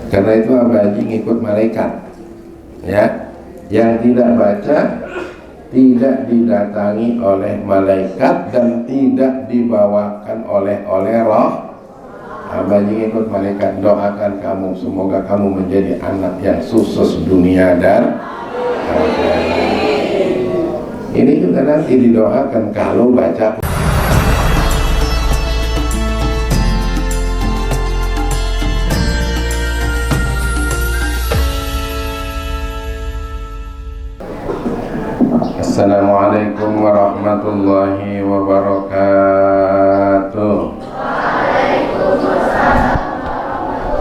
Karena itu Abaji ngikut malaikat, ya. Yang tidak baca tidak didatangi oleh malaikat dan tidak dibawakan oleh roh. Abaji ngikut malaikat. Doakan kamu, semoga kamu menjadi anak yang sukses dunia dan akhirat. Ini juga nanti didoakan kalau baca. Assalamualaikum warahmatullahi wabarakatuh. Waalaikumsalam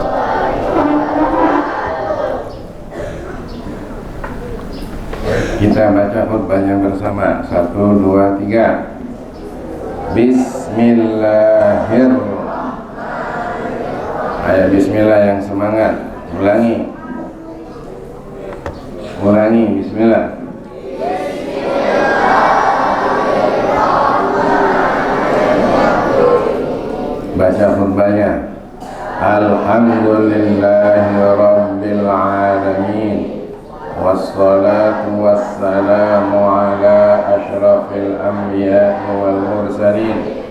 warahmatullahi wabarakatuh. Kita baca khutbahnya bersama. 1, 2, 3. Bismillahirrahmanirrahim. Ayo bismillah yang semangat. Ulangi bismillah. Baca khutbahnya. Alhamdulillahi rabbil alamin, wassalatu wassalamu ala ashrafil anbiya'i wal mursalin,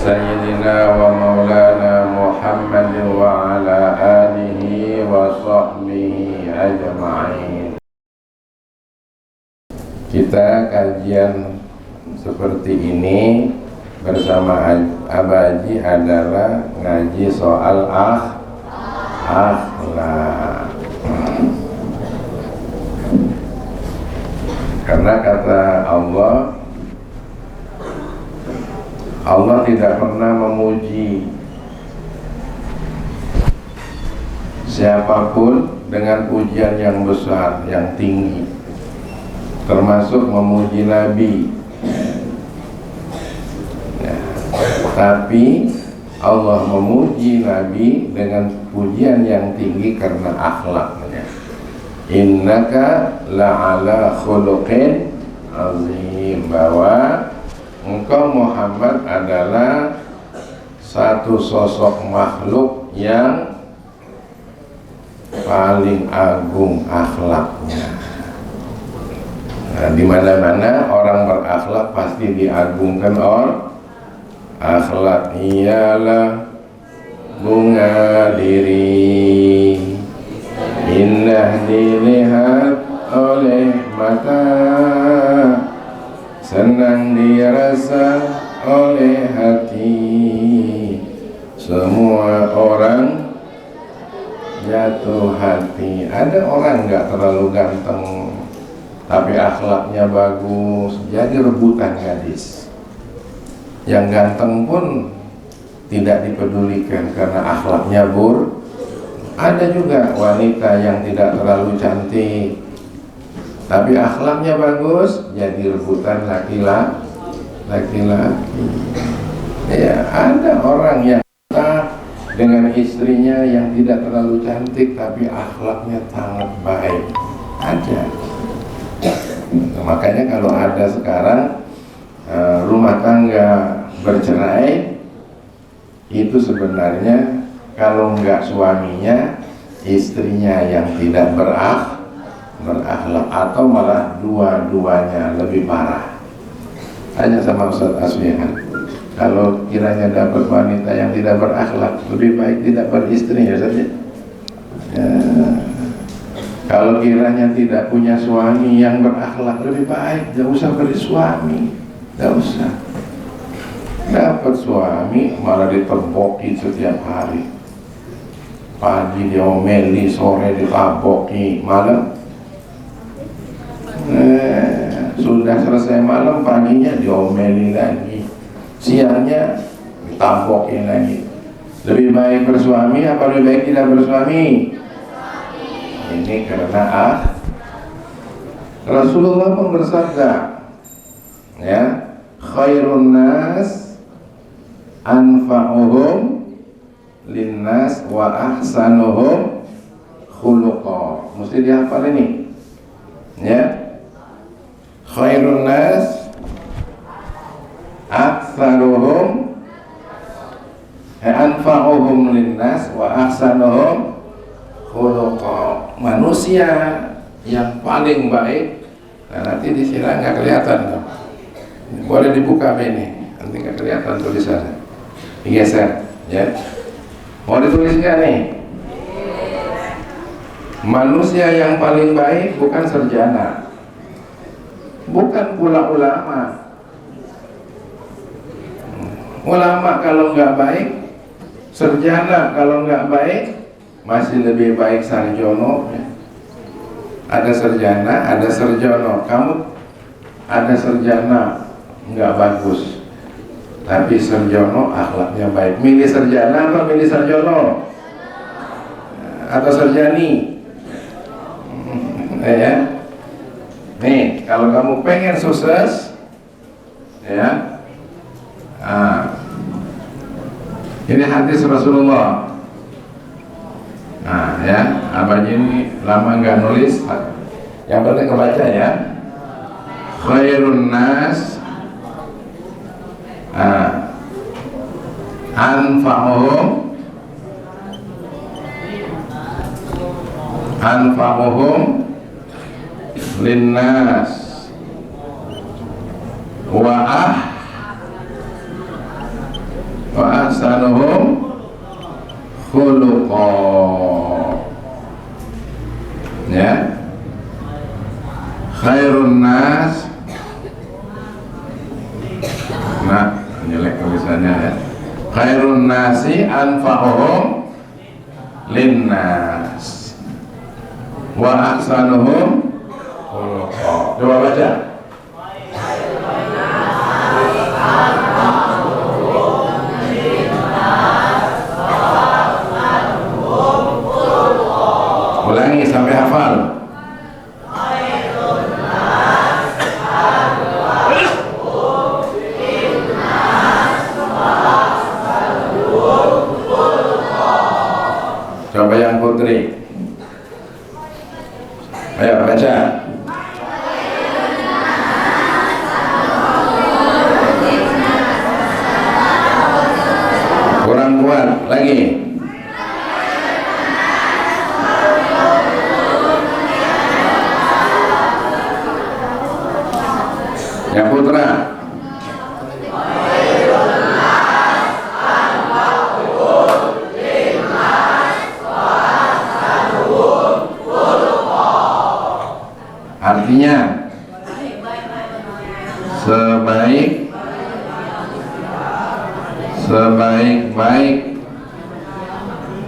sayyidina wa maulana Muhammadin wa ala alihi wa sahbihi ajma'in. Kita kajian seperti ini bersama Abaji adalah ngaji soal akhlak. Karena kata Allah tidak pernah memuji siapapun dengan pujian yang besar, yang tinggi, termasuk memuji Nabi. Tapi Allah memuji Nabi dengan pujian yang tinggi karena akhlaknya. Innaka la'ala khuluqin azim, bahwa engkau Muhammad adalah satu sosok makhluk yang paling agung akhlaknya. Nah, di mana-mana orang berakhlak pasti diagungkan akhlak ialah bunga diri, indah dilihat oleh mata, senang dirasa oleh hati. Semua orang jatuh hati. Ada orang gak terlalu ganteng tapi akhlaknya bagus, jadi rebutan gadis. Yang ganteng pun tidak dipedulikan karena akhlaknya buruk. Ada juga wanita yang tidak terlalu cantik tapi akhlaknya bagus, jadi rebutan laki-laki. Ya, ada orang yang dengan istrinya yang tidak terlalu cantik tapi akhlaknya sangat baik. Ada. Makanya kalau ada sekarang rumah tangga bercerai, itu sebenarnya kalau enggak suaminya, istrinya yang tidak berakhlak, atau malah dua-duanya lebih parah. Tanya sama Ustaz Aswihan, kalau kiranya dapat wanita yang tidak berakhlak, lebih baik tidak beristri ya saja. Kalau kiranya tidak punya suami yang berakhlak, lebih baik tidak usah bersuami, tidak usah. Dapat suami malah ditemboki setiap hari, pagi diomeli, sore ditaboki, malam sudah selesai malam, paginya diomeli lagi, siangnya ditaboki lagi. Lebih baik bersuami apa lebih baik tidak bersuami? Ini karena Rasulullah pun bersabda, ya, khairun nas anfa'uhum linnas wa ahsanuhum khuluqa. Mesti dihafal ini, ya. Khairun nas aktsaruhum anfa'uhum linnas wa ahsanuhum khuluqa, manusia yang paling baik. Nah, nanti di sini nggak kelihatan tuh. Boleh dibuka ini, nanti nggak kelihatan tulisannya. Digeser, ya. Mau ditulis nggak nih? Manusia yang paling baik bukan sarjana, bukan pula ulama. Ulama kalau nggak baik, sarjana kalau nggak baik, masih lebih baik sarjono. Ada sarjana, ada sarjono. Kamu ada sarjana nggak bagus, tapi sarjono akhlaknya baik. Milih sarjana atau milih sarjono? Atau sarjani? Ya. Nih, kalau kamu pengen sukses, ya. Ini hadis Rasulullah. Nah, ya, abang ini lama nggak nulis, yang penting kebaca ya. Khairun nas anfa'uhum linnas wa ahsanuhum khuluqa. Ya, khairun nas. Nah, jelek tulisannya ya. Khairun nasi anfa'uhum linnas wa ahsanuhum khuluqa. Coba baca. Ulangi sampai hafal. Coba yang putri. Ayo baca. Kurang kuat lagi. Ya putra. Artinya sebaik-baik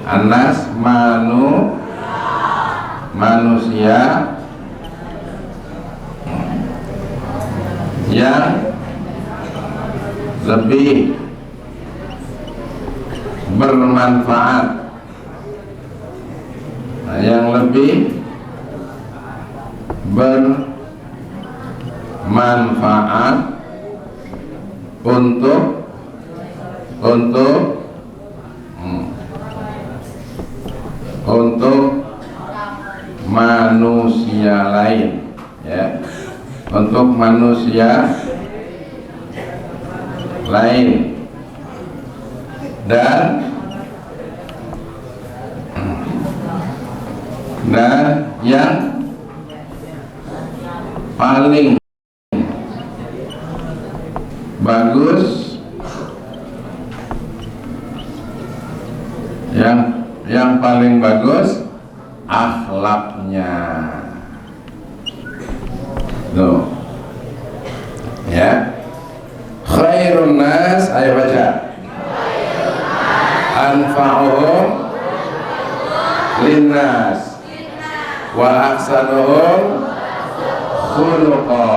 anas manusia yang lebih bermanfaat, yang lebih bermanfaat untuk manusia lain, ya, untuk manusia lain, dan yang paling bagus, yang paling bagus akhlaknya. Tuh, ya. Khairun nas, ayo baca. Anfa'uhum linnas wa ahsanuhum khuluqa.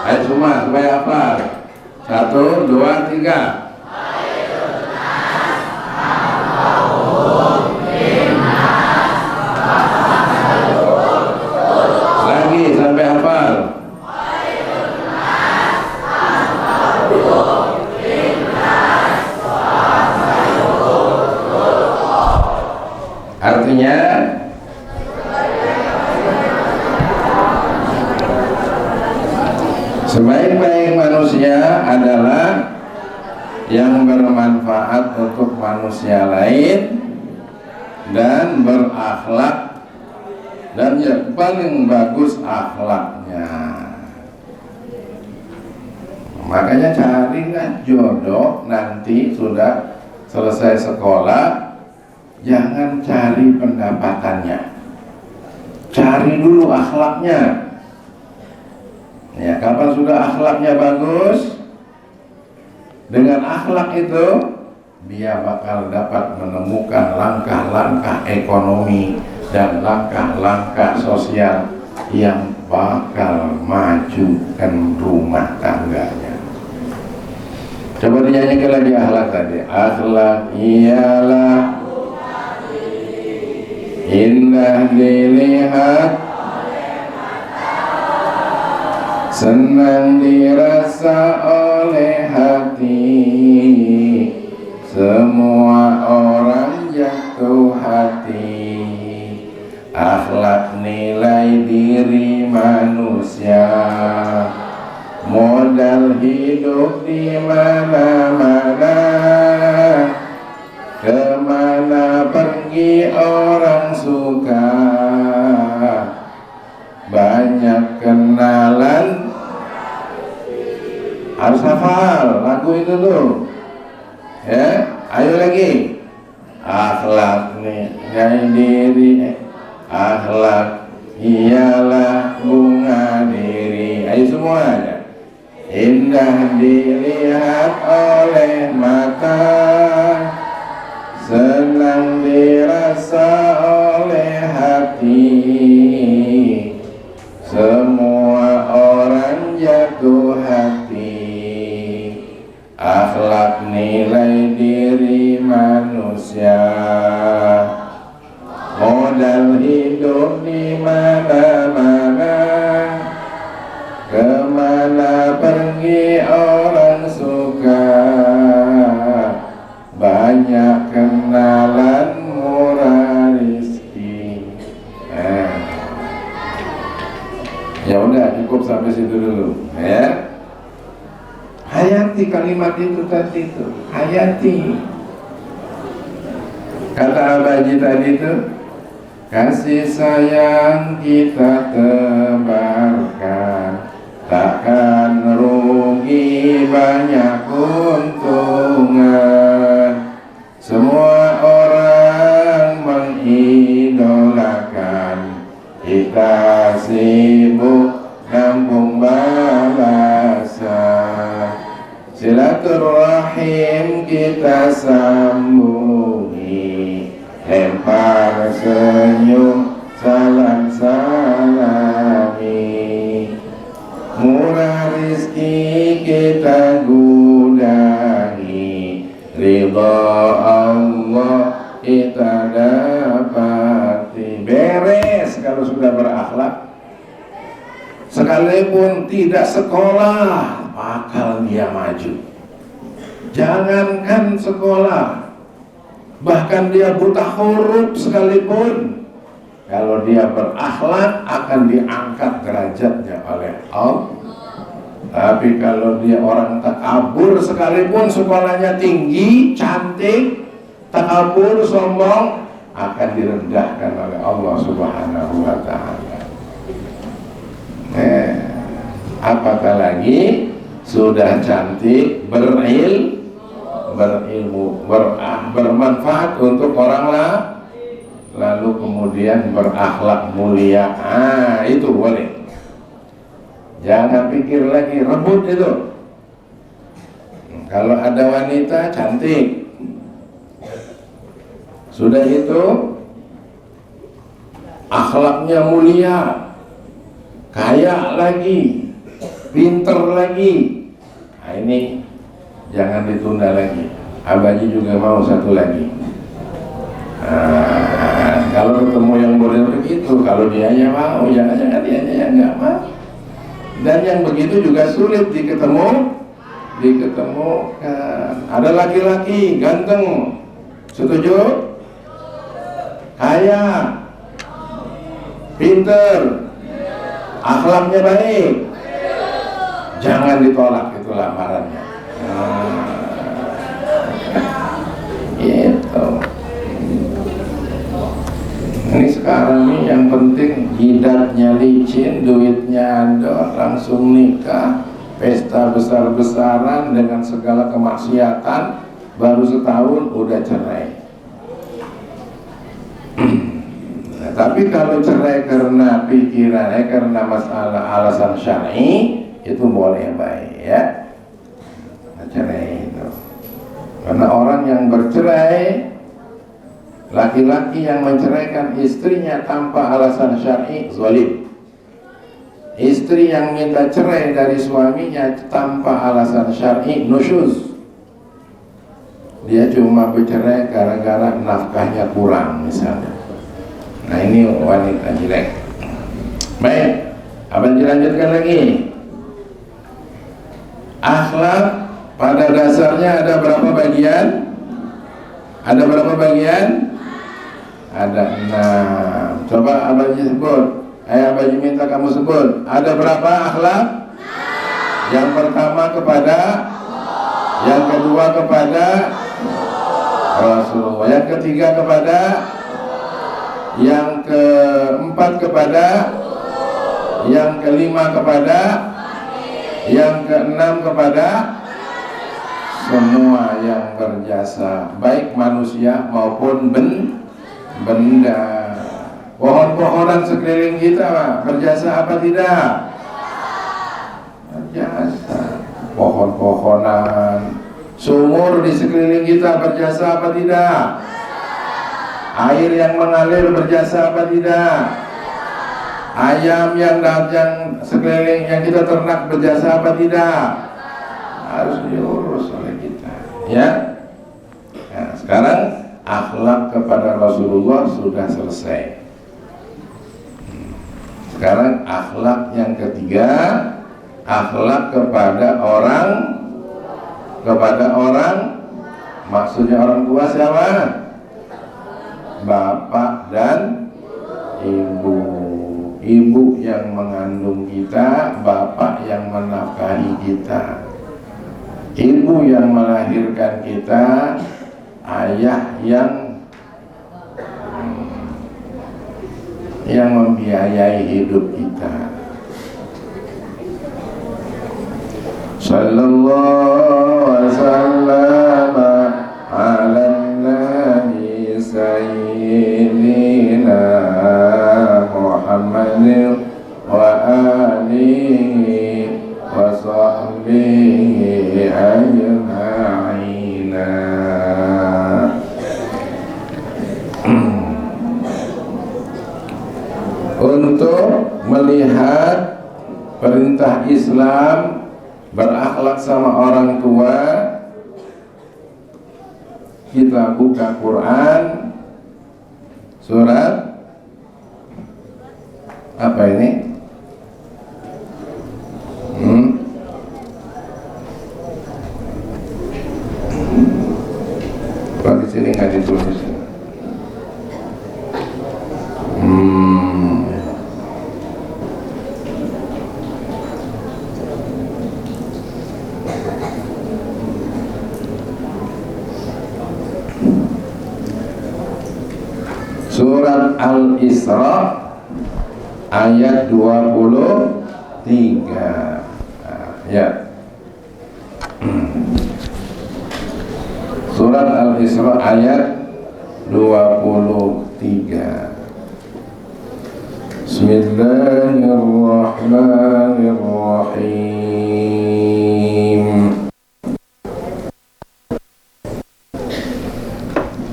Ayo semua supaya hafal. 1, 2, 3. Lagi sampai hafal. Artinya sebaik-baik manusia adalah yang bermanfaat untuk manusia lain, dan berakhlak, dan yang paling bagus akhlaknya. Makanya carilah jodoh nanti sudah selesai sekolah, jangan cari pendapatannya, cari dulu akhlaknya. Ya, kapan sudah akhlaknya bagus, dengan akhlak itu dia bakal dapat menemukan langkah-langkah ekonomi dan langkah-langkah sosial yang bakal majukan rumah tangganya. Coba dinyanyikan lagi akhlak tadi. Akhlak ialah indah dilihat, senang dirasa oleh hati, semua orang jatuh hati. Akhlak nilai diri manusia, modal hidup di mana-mana. Kemana pergi orang suka, banyak kenalan. Harus hafal lagu itu tuh, ya. Ayo lagi. Akhlak nilai diri, akhlak ialah bunga diri. Ayo semuanya. Indah dilihat oleh mata, senang dirasa oleh hati, semua orang jatuh hati. Akhlak nilai diri manusia, modal hidup di mana-mana. Kemana pergi orang suka, banyak kenalan murah rizki. Ya udah, cukup sampai situ dulu, ya. Hayati kalimat itu tadi itu, hayati. Kata Abaji tadi itu, kasih sayang kita tebarkan, takkan rugi banyak untungan. Semua orang mengidolakan, kita sibuk nampung balasan. Silaturahim kita sambungi, lempar senyum, salam salami. Murah rizki kita gudahi, ridha Allah kita dapati. Beres kalau sudah berakhlak. Sekalipun tidak sekolah, bakal dia maju. Jangankan sekolah, bahkan dia buta huruf sekalipun, kalau dia berakhlak akan diangkat derajatnya oleh Allah. Tapi kalau dia orang takabur sekalipun, sekolahnya tinggi, cantik, takabur, sombong, akan direndahkan oleh Allah Subhanahu wa ta'ala. Apatah lagi sudah cantik, berilmu, bermanfaat untuk orang lain, lalu kemudian berakhlak mulia. Itu boleh. Jangan pikir lagi rebut itu. Kalau ada wanita cantik, sudah itu akhlaknya mulia, kaya lagi, pinter lagi. Ini jangan ditunda lagi. Abaji juga mau satu lagi. Kalau ketemu yang boleh begitu, kalau dianya mau, jangan-jangan dianya yang nggak mau. Dan yang begitu juga sulit diketemukan. Ada laki-laki ganteng, setuju? Kaya, pinter, akhlaknya baik, jangan ditolak itu lamarannya. Gitu. Ini sekarang nih yang penting jidatnya licin, duitnya ada, langsung nikah, pesta besar-besaran dengan segala kemaksiatan, baru setahun udah cerai. Nah, tapi kalau cerai karena pikiran, karena masalah alasan syar'i, itu boleh baik ya. Nah, cerai itu. Karena orang yang bercerai, laki-laki yang menceraikan istrinya tanpa alasan syar'i zalim. Istri yang minta cerai dari suaminya tanpa alasan syar'i nusyuz. Dia cuma bercerai gara-gara nafkahnya kurang misalnya. Nah, ini wanita jelek. Baik, apa dilanjutkan lagi? Akhlak pada dasarnya ada berapa bagian? Ada berapa bagian? Ada 6. Coba Abaji sebut. Abaji minta kamu sebut. Ada berapa akhlak? Yang pertama kepada Allah. Yang kedua kepada Rasulullah. Yang ketiga kepada Allah. Yang keempat kepada Allah. Yang kelima kepada Allah. Yang keenam kepada semua yang berjasa, baik manusia maupun benda. Pohon-pohonan sekeliling kita berjasa apa tidak? Berjasa. Pohon-pohonan, sumur di sekeliling kita berjasa apa tidak? Air yang mengalir berjasa apa tidak? Ayam yang sekeliling yang kita ternak berjasa apa tidak? Harus diurus oleh kita, ya. Nah, sekarang akhlak kepada Rasulullah sudah selesai. Sekarang akhlak yang ketiga, akhlak kepada orang, maksudnya orang tua siapa? Bapak dan ibu. Ibu yang mengandung kita, bapak yang menafkahi kita. Ibu yang melahirkan kita, ayah yang membiayai hidup kita. Sallallahu alaihi wasallam ala nabi sayyidina Muhammadin wa alihi wa sahbihi ajma'ina. Untuk melihat perintah Islam berakhlak sama orang tua, kita buka Quran surat apa ini? Kalau di sini nggak ditulis. Surat Al-Isra ayat 23. Ya. Surat Al-Isra ayat 23. Bismillahirrahmanirrahim.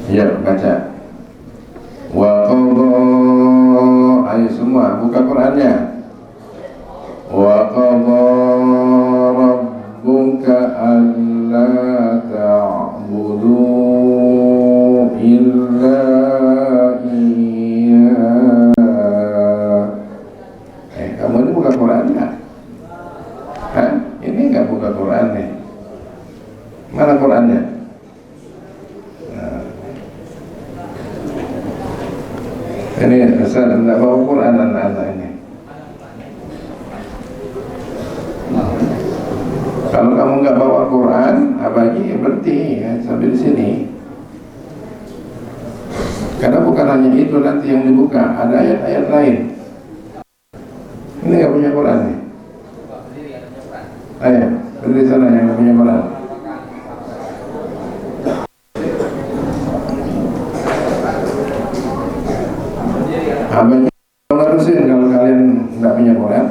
Ya, baca. Wa qadha, ayo semua buka Qur'annya. Wa qadha rabbuka alla ta'budu illa iyyah. Kamu ini buka Qur'an enggak? Hah? Ini enggak buka Qur'an nih. Mana Qur'annya? Ini Ustaz enggak bawa Quran anak-anak ini. Kalau kamu enggak bawa Quran, abagi berhenti ya, sambil di sini. Karena bukan hanya itu nanti yang dibuka, ada ayat-ayat lain. Ini nggak punya Quran nih. Ayo, berdiri sana yang nggak punya Quran. Abang ngarusin kalau kalian nggak punya Quran.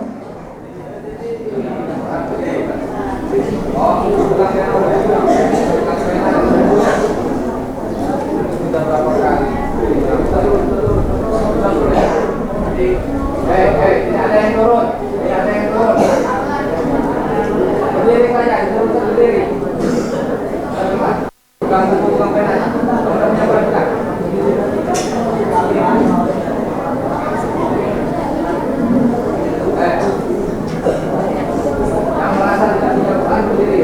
Ada yang turun. Berdiri saja, berdiri. Bukan pena. Yang merasa tidak punya Quran berdiri.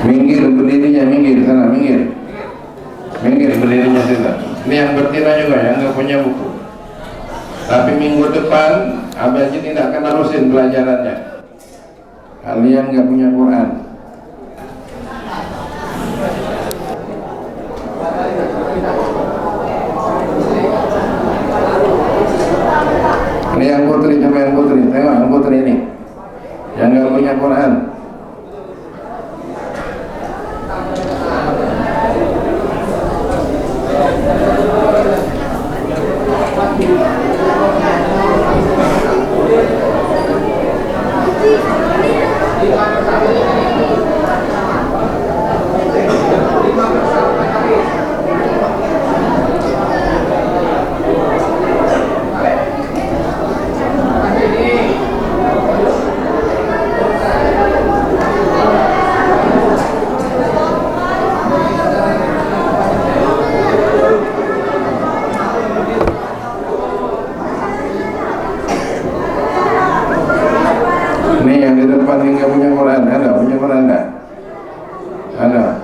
Minggir berdirinya, minggir sana, minggir. Minggir berdirinya sana. Ini yang bertira juga yang nggak punya buku. Tapi minggu depan Abah Haji tidak akan harusin pelajarannya. Kalian nggak punya Quran. Ini yang putri sama yang putri. Tengok yang putri ini, yang nggak punya Quran. Ini yang di depan yang nggak punya Quran, ada punya Quran enggak? Ada.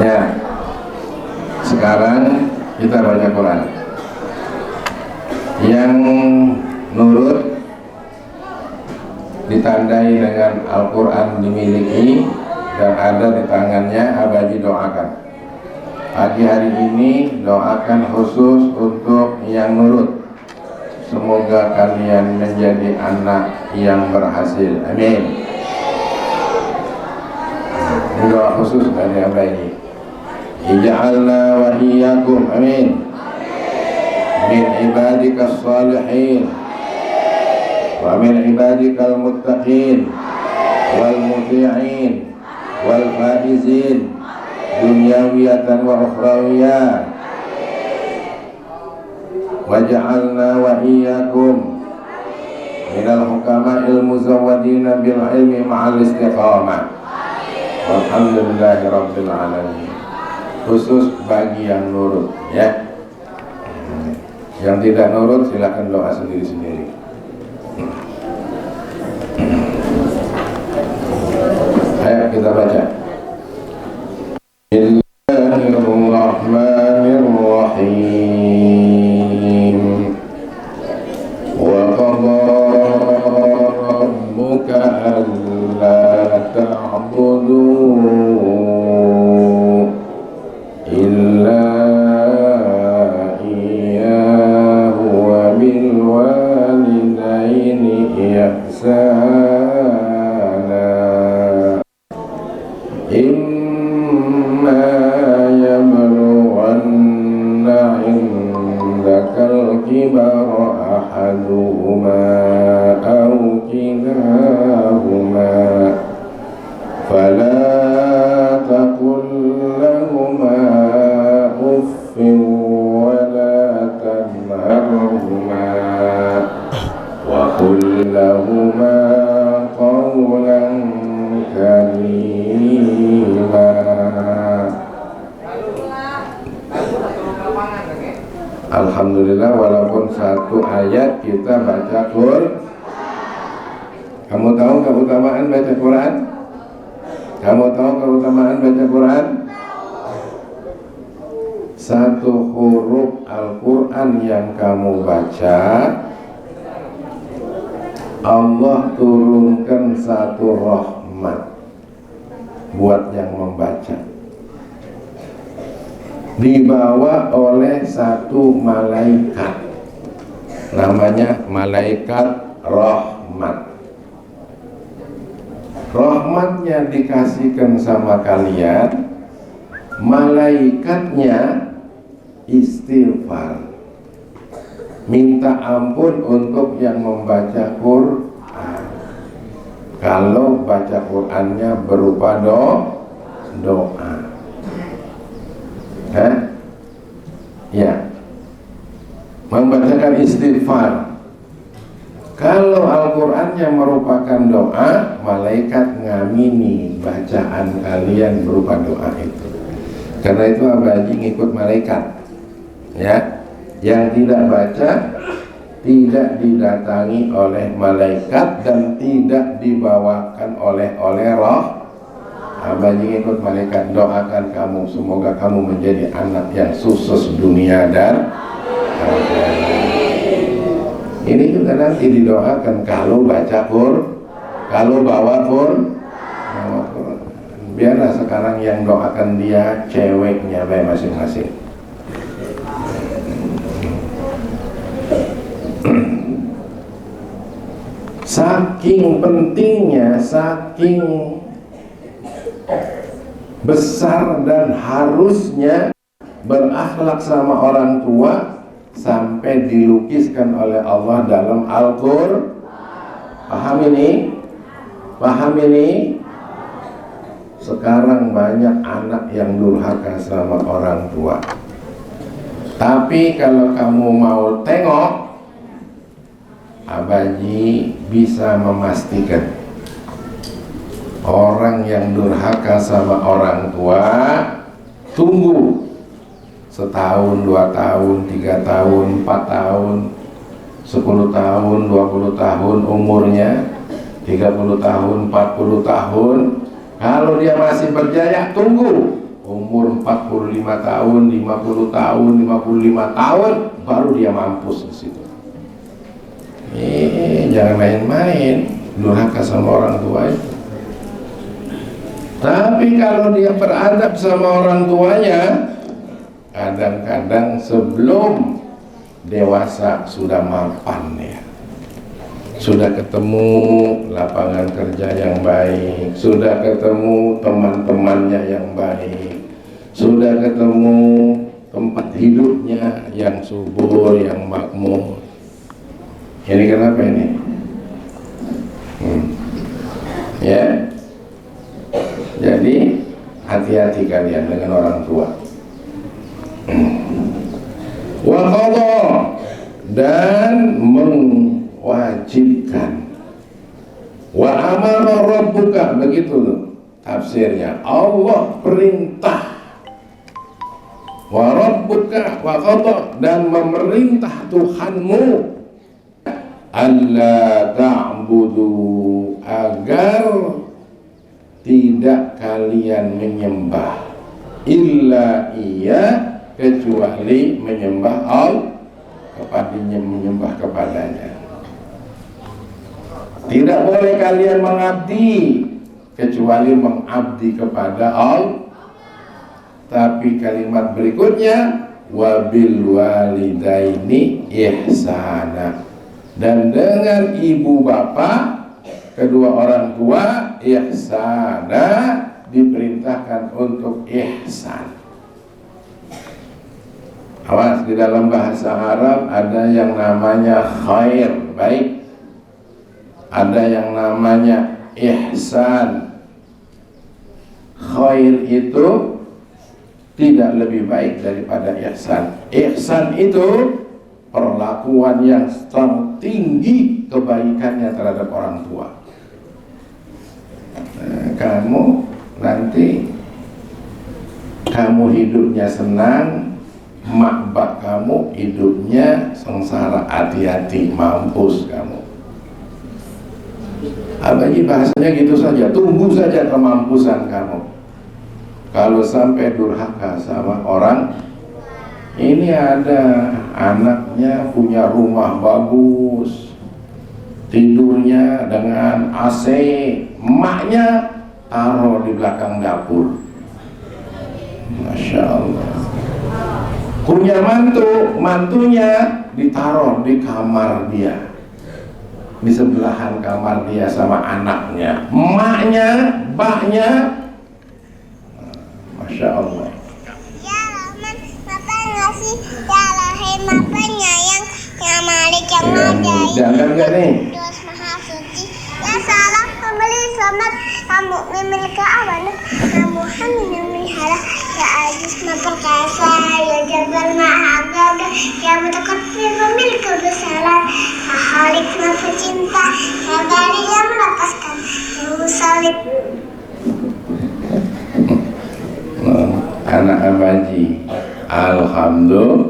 Ya. Sekarang kita baca Quran. Yang nurut ditandai dengan Al-Quran dimiliki dan ada di tangannya, Abah Haji doakan. Pagi hari ini doakan khusus untuk yang nurut. Semoga kalian menjadi anak yang berhasil. Amin. Doa khusus dari Abah Haji. Ij'alna wa iyyakum, amin, min ibadikas salihin wa min ibadikal muttaqin wal muti'in wal faizin dunyawiyatan wa ukhrawiyah. Waj'alna wa iyyakum minal hukama'il muzawwadina bil ilmi ma'al istiqamah. Walhamdulillahi rabbil alamin. Khusus bagi yang nurut, ya. Yang tidak nurut silakan doa sendiri-sendiri. Ayo kita baca. Bismillahirrahmanirrahim. Wa qadha rabbuka alla ta'budu illa iyyahu wa bil walidaini ihsana. Imma yablughanna 'indakal kibara ahaduhuma aw kilahuma fala taqul lahuma uffin wa la tanharhuma wa qul lahuma qawlan karima. Alhamdulillah, walaupun satu ayat kita baca Quran. Kamu tahu keutamaan baca Quran? Kamu tahu keutamaan baca Quran? satu huruf Al-Quran yang kamu baca, Allah turunkan satu rahmat buat yang membaca, dibawa oleh satu malaikat, namanya malaikat rahmat. Rahmatnya dikasihkan sama kalian, malaikatnya istighfar, minta ampun untuk yang membaca Quran. Kalau baca Qurannya berupa doa. Ya, membacakan istighfar. Kalau Al-Qurannya merupakan doa, malaikat ngamini bacaan kalian berupa doa itu. Karena itu Abah Haji ngikut malaikat. Ya, yang tidak baca tidak didatangi oleh malaikat dan tidak dibawakan oleh roh. Abah Haji ngikut malaikat. Doakan kamu, semoga kamu menjadi anak yang sukses dunia dan akhirat. Ini juga nanti didoakan kalau baca kalau bawa biarlah sekarang yang doakan dia ceweknya baik masing-masing. Saking pentingnya, saking besar dan harusnya berakhlak sama orang tua, sampai dilukiskan oleh Allah dalam Al-Qur'an. Paham ini? Paham ini? Sekarang banyak anak yang durhaka sama orang tua. Tapi kalau kamu mau tengok, Abah Haji bisa memastikan orang yang durhaka sama orang tua, tunggu setahun, 2 tahun, 3 tahun, 4 tahun, 10 tahun, 20 tahun umurnya, 30 tahun, 40 tahun. Kalau dia masih berjaya, tunggu umur 45 tahun, 50 tahun, 55 tahun, baru dia mampus di situ. Jangan main-main durhaka sama orang tua itu. Tapi kalau dia beradab sama orang tuanya, kadang-kadang sebelum dewasa sudah mapan ya, sudah ketemu lapangan kerja yang baik, sudah ketemu teman-temannya yang baik, sudah ketemu tempat hidupnya yang subur, yang makmur. Ini kenapa ini? Ya, jadi hati-hati kalian dengan orang tua. Wa qadha, dan mewajibkan. Wa amara rabbuka, begitu loh tafsirnya. Allah perintah. Wa rabbuka wa qadha, dan memerintah Tuhanmu, alla ta'budu, agar tidak kalian menyembah illa iya, kecuali menyembah Allah, menyembah kepadanya. Tidak boleh kalian mengabdi kecuali mengabdi kepada Allah. Tapi kalimat berikutnya, wabil walidaini ihsana, dan dengan ibu bapak, kedua orang tua, ihsana, diperintahkan untuk ihsan. Awas, di dalam bahasa Arab ada yang namanya khair, baik, ada yang namanya ihsan. Khair itu tidak lebih baik daripada ihsan. Ihsan itu perlakuan yang tertinggi kebaikannya terhadap orang tua. Kamu nanti kamu hidupnya senang, mak bak kamu hidupnya sengsara, hati-hati, mampus kamu. Abang bahasanya gitu saja, tunggu saja kemampusan kamu. Kalau sampai durhaka sama orang Ini ada anaknya punya rumah bagus, tidurnya dengan AC, emaknya taruh di belakang dapur. Masya Allah. Punya mantu, mantunya ditaruh di kamar dia, di sebelahan kamar dia sama anaknya, emaknya, mbaknya. Masya Allah. Ya Rahman, Bapak ngasih ya Rahim, Bapak nyayang, ya Malik yang ada. Jangan gak nih? Terus Maha Suci, ya salam pembeli selamat, kamu memiliki awan, kamu hamil yang melihara, ya Aziz memperkasa, ya Jabal Maha Gagah, ya Mutakabbir memiliki kebesaran, ya Khalik Maha Pecinta, ya Bari yang melepaskan, ya Musalib. Anak Abaji, alhamdulillah,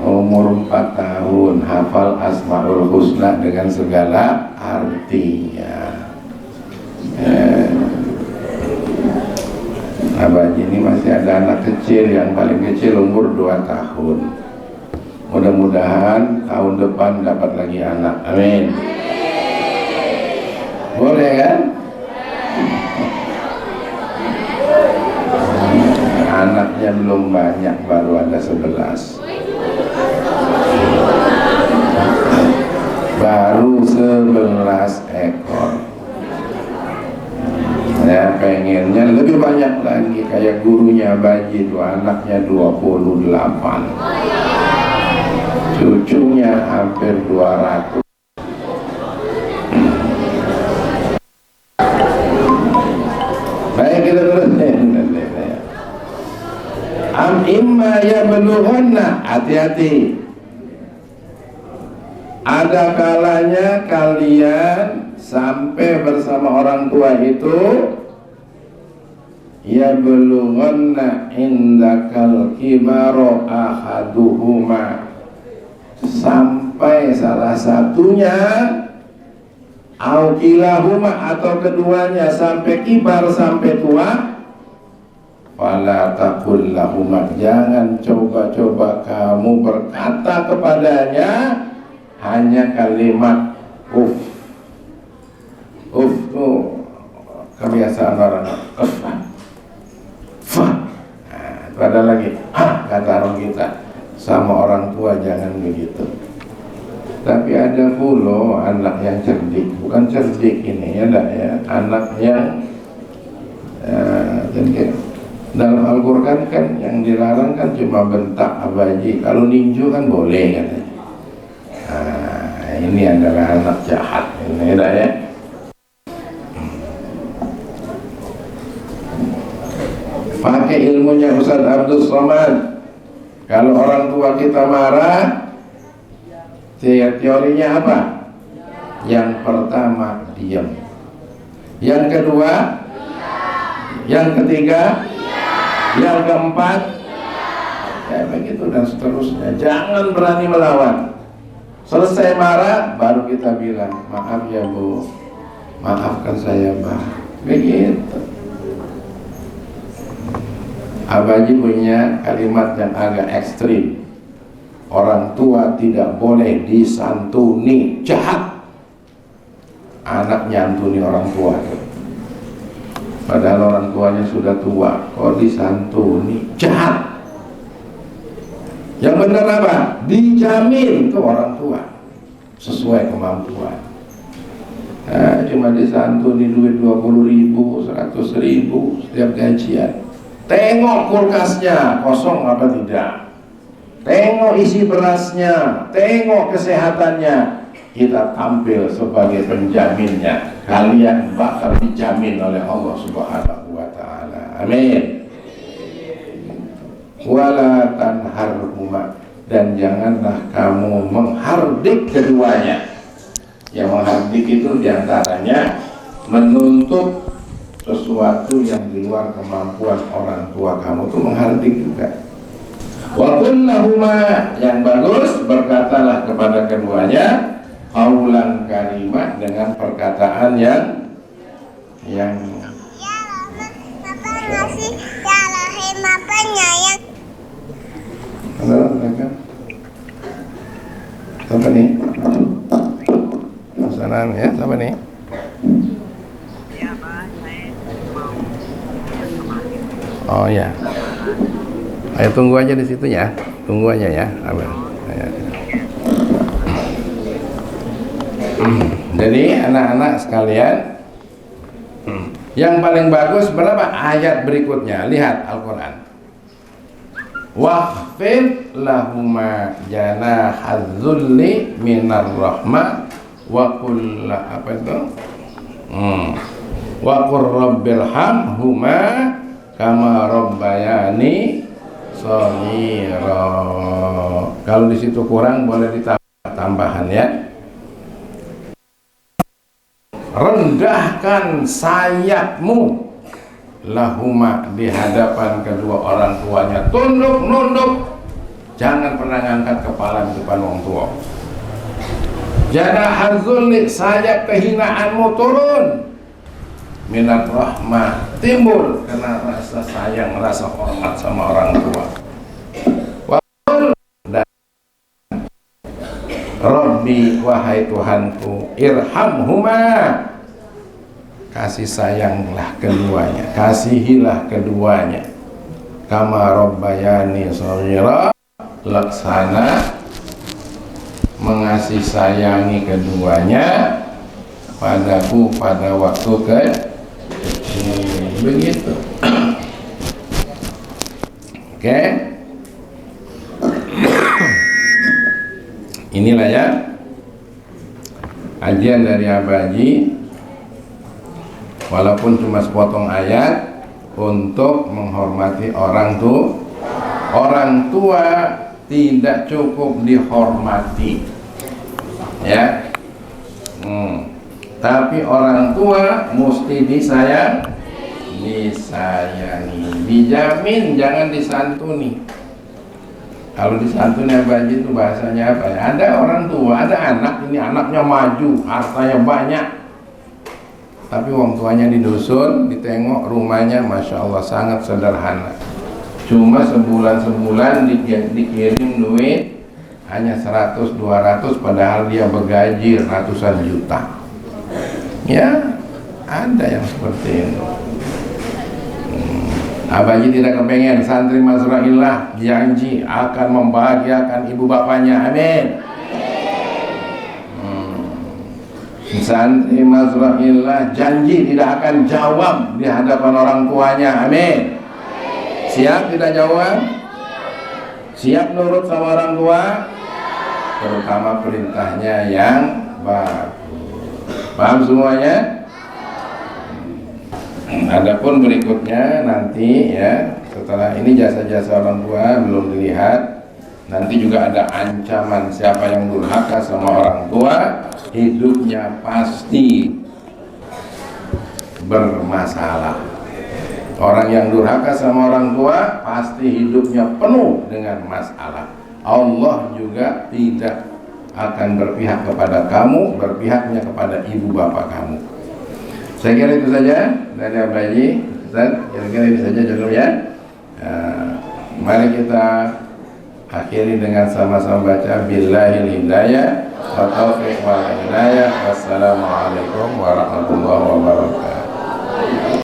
umur 4 tahun hafal Asmaul Husna dengan segala artinya. Abaji ini masih ada anak kecil, yang paling kecil umur 2 tahun. Mudah-mudahan tahun depan dapat lagi anak. Amin. Boleh kan? Anaknya belum banyak, baru ada 11. Baru 11 ekor. Ya, pengennya lebih banyak lagi, kayak gurunya Baji, 2 anaknya 28. Cucunya hampir 200. Baik, kita terus. Imma yablughanna, hati-hati. Ada kalanya kalian sampai bersama orang tua itu, yablughanna indakal kibaro ahaduhuma, sampai salah satunya, au kilahuma, atau keduanya sampai kibar, sampai tua. Fala taqul lahuma, jangan coba-coba kamu berkata kepadanya hanya kalimat uff. Uff tuh kebiasaan orang. Uff. Ada lagi, kata orang kita sama orang tua jangan begitu. Tapi ada pula anak yang cerdik, bukan cerdik ini ya, anak yang jadi dalam Al-Quran kan yang dilarang kan cuma bentak Abaji, kalau ninju kan boleh katanya. Ini adalah anak jahat ini ya. Pakai ilmunya Ustaz Abdul Somad. Kalau orang tua kita marah, teorinya apa? Yang pertama diam, yang kedua, yang ketiga, yang keempat, ya begitu dan seterusnya. Jangan berani melawan. Selesai marah, baru kita bilang, maaf ya Bu, maafkan saya Mbak. Begitu. Abaji punya kalimat yang agak ekstrim. Orang tua tidak boleh disantuni, jahat. Anak nyantuni orang tua itu. Padahal orang tuanya sudah tua, kok disantuni, jahat. Yang benar apa? Dijamin tuh orang tua sesuai kemampuan. Cuma disantuni duit 20.000, 100.000 setiap gajian. Tengok kulkasnya kosong apa tidak, tengok isi berasnya, tengok kesehatannya. Kita tampil sebagai penjaminnya. Kalian bakal dijamin oleh Allah Subhanahu wa ta'ala. Amin. Wala tanharhuma, dan janganlah kamu menghardik keduanya. Yang menghardik itu diantaranya menuntut sesuatu yang di luar kemampuan orang tua kamu, itu menghardik juga. Wa qul lahuma, yang bagus berkatalah kepada keduanya qaulan karimah, dengan perkataan yang Ya Rahman, Bapak ngasih, ya Rahim, Bapak nyayang, Anak ya, siapa nih? Iya Pak, saya mau kemarin. Oh ya. Ayo tunggu aja di situ ya. Tunggu aja ya. Abang. Ya. Jadi anak-anak sekalian, yang paling bagus berapa ayat berikutnya? Lihat Al-Quran. Waqfid lahuma janahadzulli minar rahmah wa qul apa itu? Wa qur rabbirhamhuma kama rabbayani shaghira. Kalau di situ kurang boleh ditambah tambahan ya. Rendahkan sayapmu lahuma di hadapan kedua orang tuanya, tunduk nunduk, jangan pernah ngangkat kepala di depan orang tua. Janahadzulli, sayap kehinaanmu turun, minat rahmah, timbul karena rasa sayang, rasa hormat sama orang tua. Dan Rabbi, wahai Tuhanku, irhamhuma, kasih sayanglah keduanya, kasihilah keduanya, kama rabbayani shaghira, laksana mengasihi sayangi keduanya padaku pada waktu kecil. Begitu. Oke. Inilah ya kajian dari Abaji, walaupun cuma sepotong ayat, untuk menghormati orang tua. Orang tua tidak cukup dihormati ya, tapi orang tua mesti disayangi, dijamin, jangan disantuni. Kalau disantuni Abaji itu bahasanya apa ya? Ada orang tua, ada anak, ini anaknya maju, hartanya banyak, tapi orang tuanya di dusun, ditengok rumahnya Masya Allah sangat sederhana, cuma sebulan dikirim duit hanya 100-200, padahal dia bergaji ratusan juta. Ya, ada yang seperti itu. Abaji tidak kepengen santri Mazra'illah janji akan membahagiakan ibu bapaknya. Amin. Santri Mazra'illah janji tidak akan jawab di hadapan orang tuanya. Amin. Siap tidak jawab? Siap nurut sama orang tua? Terutama perintahnya yang bagus. Paham semuanya? Adapun berikutnya nanti ya, setelah ini jasa-jasa orang tua belum dilihat, nanti juga ada ancaman siapa yang durhaka sama orang tua, hidupnya pasti bermasalah. Orang yang durhaka sama orang tua pasti hidupnya penuh dengan masalah. Allah juga tidak akan berpihak kepada kamu, berpihaknya kepada ibu bapak kamu. Saya kira itu saja dari Abaji. Ustaz, kira-kira itu saja dulu ya. Mari kita akhiri dengan sama-sama baca billahil hidayah wa taufiq wal hidayah. Wassalamualaikum warahmatullahi wabarakatuh.